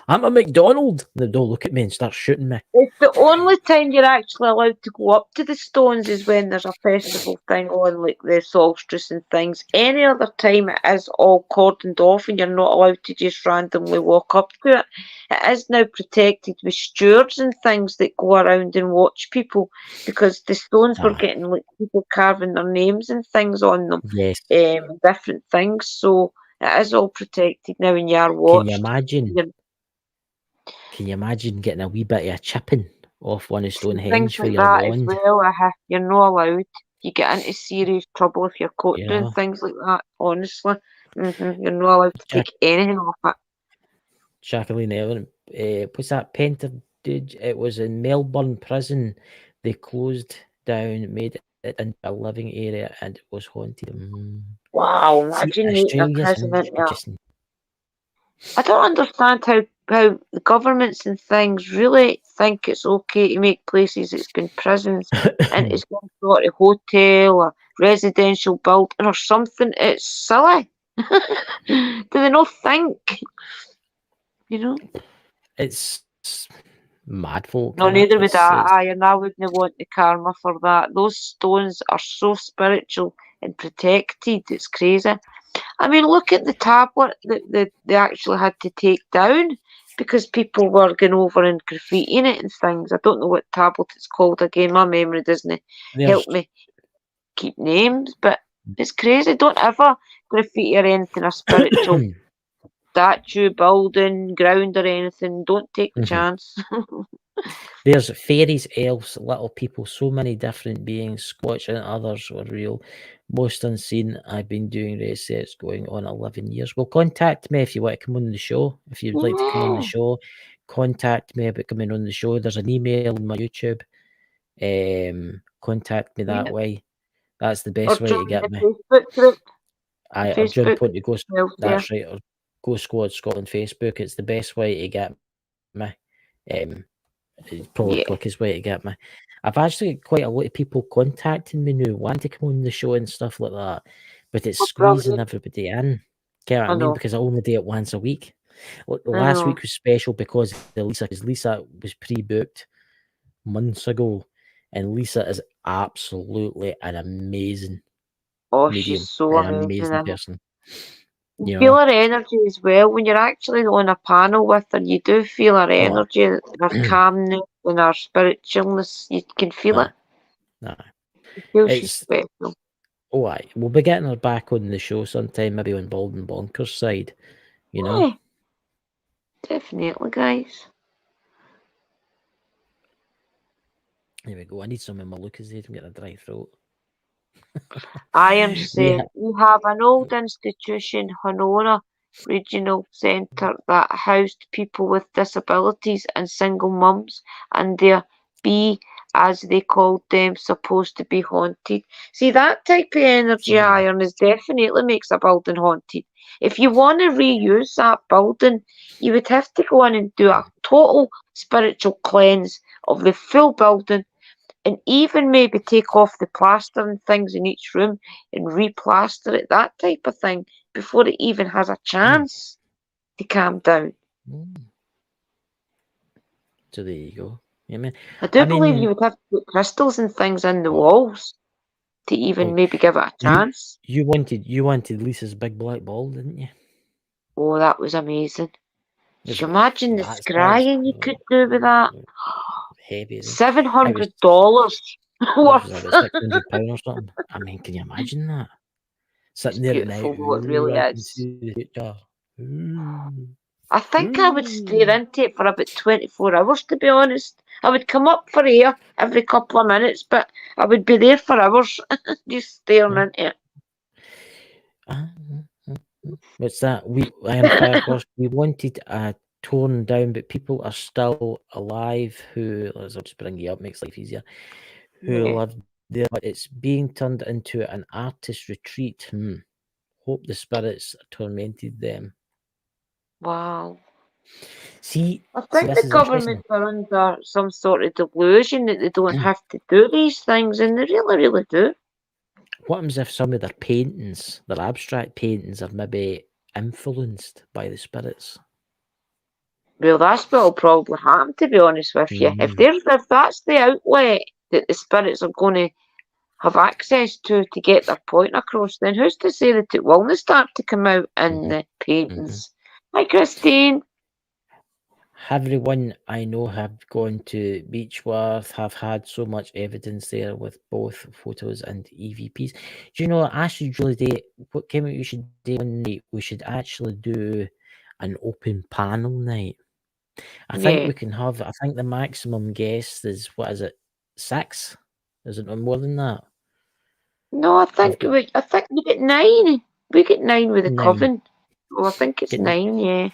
I'm a McDonald. They don't look at me and start shooting me. It's the only time you're actually allowed to go up to the stones is when there's a festival thing on, like the solstice and things. Any other time it is all cordoned off and you're not allowed to just randomly walk up to it. It is now protected with stewards and things that go around and watch people because the stones were getting like people carving their names and things on them. Yes. Different things. So it is all protected now and you are watched. Can you imagine getting a wee bit of a chipping off one of Stonehenge things for like your that wand? As well, you're not allowed. You get into serious trouble if you're caught doing things like that. Honestly, You're not allowed to take anything off it. Jacqueline Ellen, was that Penta dude? It was in Melbourne prison. They closed down, made it into a living area, and it was haunted. Wow, See, imagine making a Australia's prison into that. interesting. I don't understand how the governments and things really think it's okay to make places that's been prisons and it's some sort of hotel or residential building or something. It's silly. Do they not think? You know? It's mad folk. No, innit? neither would It's- I, and I wouldn't want the karma for that. Those stones are so spiritual and protected. It's crazy. I mean, look at the tablet that they actually had to take down because people were going over and graffitiing it and things. I don't know what tablet it's called again. My memory doesn't help me keep names, but it's crazy. Don't ever graffiti or anything a spiritual statue, building, ground or anything. Don't take the chance. There's fairies, elves, little people, so many different beings. Squatch and others were real. Most unseen. I've been doing research going on 11 years. Well, contact me if you want to come on the show. If you'd like to come on the show, contact me about coming on the show. There's an email on my YouTube. Contact me that way. That's the best way to get me. Facebook group. Or join Ponty Ghost. That's right. Or Ghost Squad Scotland Facebook. It's the best way to get me. It's probably the quickest way to get me. I've actually got quite a lot of people contacting me now, wanting to come on the show and stuff like that. But it's squeezing everybody in. Get what I mean? Because I only do it once a week. Last week was special because of Lisa, because Lisa was pre-booked months ago, and Lisa is absolutely an amazing medium, she's so an amazing person. You feel her energy as well when you're actually on a panel with her. You do feel her energy, her calmness, and her spiritualness. You can feel it. You feel she's special. Oh, aye. We'll be getting her back on the show sometime, maybe on Bald and Bonkers side. You know? Yeah, definitely, guys. There we go. I need some of my Lucozade. I'm getting a dry throat. I am saying we have an old institution, Honora Regional Centre, that housed people with disabilities and single mums, and they're as they called them, supposed to be haunted. See, that type of energy iron is definitely makes a building haunted. If you want to reuse that building, you would have to go in and do a total spiritual cleanse of the full building, and even maybe take off the plaster and things in each room and replaster it, that type of thing, before it even has a chance to calm down. So there you go. I believe you would have to put crystals and things in the walls to even maybe give it a chance. You wanted Lisa's big black ball, didn't you? Oh, that was amazing. Can you imagine the scrying you could do with that? Heavy. $700 worth. £600 or something. I mean, can you imagine that? Sitting there at night. It really is. I think I would stare into it for about 24 hours, to be honest. I would come up for air every couple of minutes, but I would be there for hours, just staring into it. What's that? We wanted a torn down, but people are still alive who, I'll just bring you up, makes life easier, who live there, but it's being turned into an artist retreat. Hope the spirits tormented them. Wow. See, I think the government are under some sort of delusion that they don't have to do these things, and they really, really do. What happens if some of their paintings, their abstract paintings, are maybe influenced by the spirits? Well, that's what will probably happen, to be honest with you. If that's the outlet that the spirits are going to have access to get their point across, then who's to say that it will start to come out in the paintings? Hi, Christine. Everyone I know have gone to Beechworth, have had so much evidence there with both photos and EVPs. Do you know, I should really do, what came out we should do one night? We should actually do an open panel night. I think we can have, I think the maximum guest is, 6? Is it no more than that? No, I think we get 9. We get 9 with the 9. coven. Well, I think it's Get 9, yeah.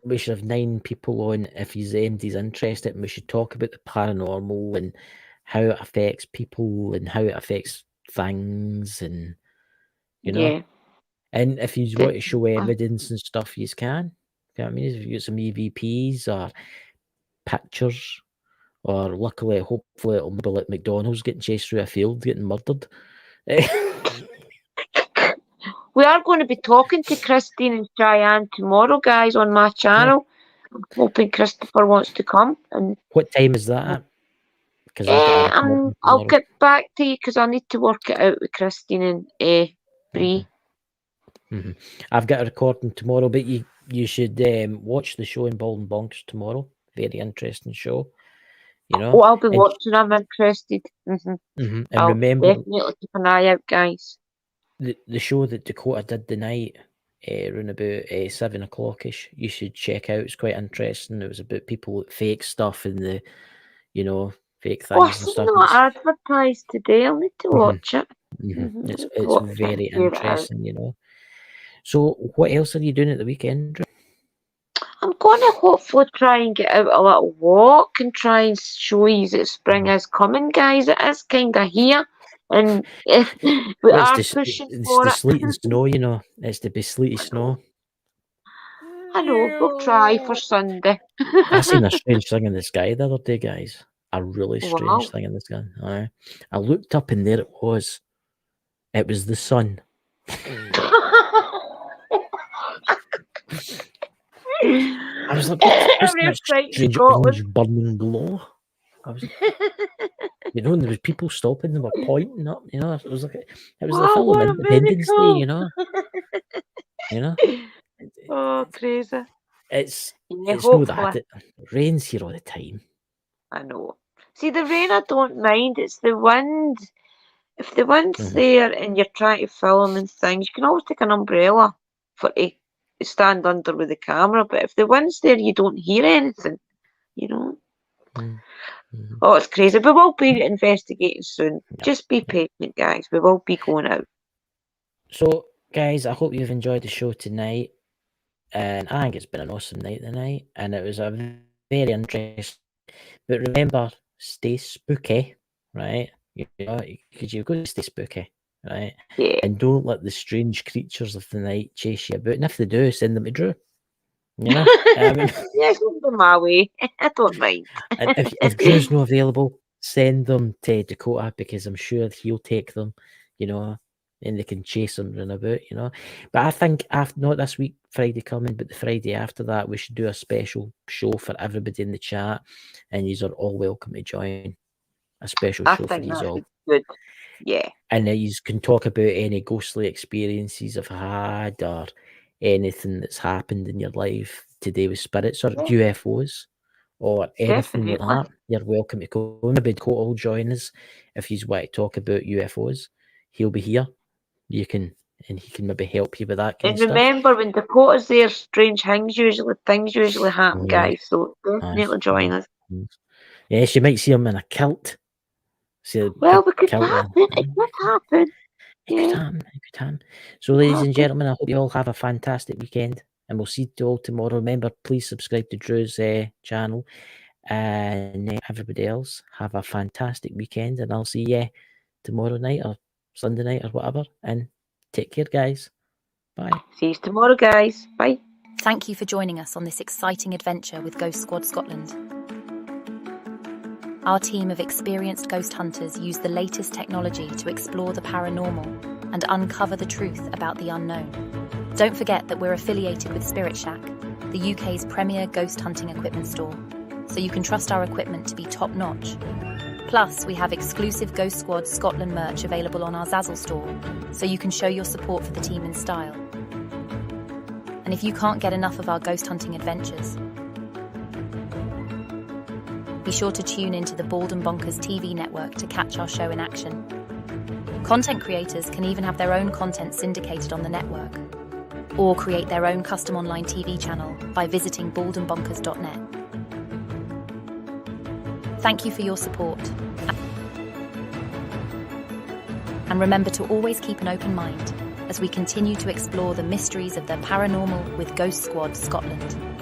We should have 9 people on if anybody's interested, and we should talk about the paranormal and how it affects people and how it affects things, and you know. Yeah. And if you want to show evidence and stuff, you can. You know what I mean? If you get some EVPs or pictures, or luckily, hopefully, it'll be like McDonald's getting chased through a field, getting murdered. We are going to be talking to Christine and Cheyenne tomorrow, guys, on my channel. I'm hoping Christopher wants to come. And what time is that at? Because I've got a recording I'll tomorrow. get back to you because I need to work it out with Christine and Bree. Mm-hmm. I've got a recording tomorrow, but you should watch the show in Bald and Bonkers tomorrow. Very interesting show. You know. Oh, I'll be watching. I'm interested. And I'll remember, definitely keep an eye out, guys. The show that Dakota did the night, around about 7 o'clock-ish, you should check out. It's quite interesting. It was about people with fake stuff and the, fake things I've and seen stuff. that advertised today. I'll need to watch it. It's very interesting, So, what else are you doing at the weekend, Drew? I'm going to hopefully try and get out a little walk and try and show you that spring is coming, guys. It is kind of here. And we are pushing for it. It's the sleet and snow, It's the sleety snow. I know. We'll try for Sunday. I seen a strange thing in the sky the other day, guys. A really strange thing in the sky. I looked up and there it was. It was the sun. I was like, what's that strange orange burning glow? I was, and there was people stopping, they were pointing up, it was like, it was the film Independence Day, Oh, crazy. It's not that. It rains here all the time. I know. See, the rain I don't mind, it's the wind. If the wind's there and you're trying to film and things, you can always take an umbrella to stand under with the camera, but if the wind's there, you don't hear anything, Oh, it's crazy. We will be investigating soon. Just be patient, guys. We will be going out. So, guys, I hope you've enjoyed the show tonight. And I think it's been an awesome night tonight. And it was a very interesting. But remember, stay spooky, right? Because you've got to stay spooky, right? Yeah. And don't let the strange creatures of the night chase you about. And if they do, send them to Drew. Yeah, send them my way. I don't mind. if Drew's not available, send them to Dakota because I'm sure he'll take them, and they can chase them run about, But I think not this week, Friday coming, but the Friday after that, we should do a special show for everybody in the chat, and you are all welcome to join a special show for you all. Good. Yeah. And you can talk about any ghostly experiences I've had or anything that's happened in your life today with spirits or UFOs or anything like that. You're welcome to go. Maybe Dakota will join us if you want to talk about UFOs. He'll be here. He can maybe help you with that kind of stuff. And remember, when Dakota's there, strange things usually happen, guys. So definitely join us. Yes, you might see him in a kilt. Well, it could happen. It could happen. It could happen. So, ladies and gentlemen, I hope you all have a fantastic weekend, and we'll see you all tomorrow. Remember, please subscribe to Drew's channel, and everybody else have a fantastic weekend, and I'll see you tomorrow night or Sunday night or whatever. And take care, guys. Bye. See you tomorrow, guys. Bye. Thank you for joining us on this exciting adventure with Ghost Squad Scotland. Our team of experienced ghost hunters use the latest technology to explore the paranormal and uncover the truth about the unknown. Don't forget that we're affiliated with Spirit Shack, the UK's premier ghost hunting equipment store, so you can trust our equipment to be top-notch. Plus, we have exclusive Ghost Squad Scotland merch available on our Zazzle store, so you can show your support for the team in style. And if you can't get enough of our ghost hunting adventures, be sure to tune into the Bald and Bonkers TV network to catch our show in action. Content creators can even have their own content syndicated on the network, or create their own custom online TV channel by visiting baldandbonkers.net. Thank you for your support. And remember to always keep an open mind. as we continue to explore the mysteries of the paranormal with Ghost Squad Scotland.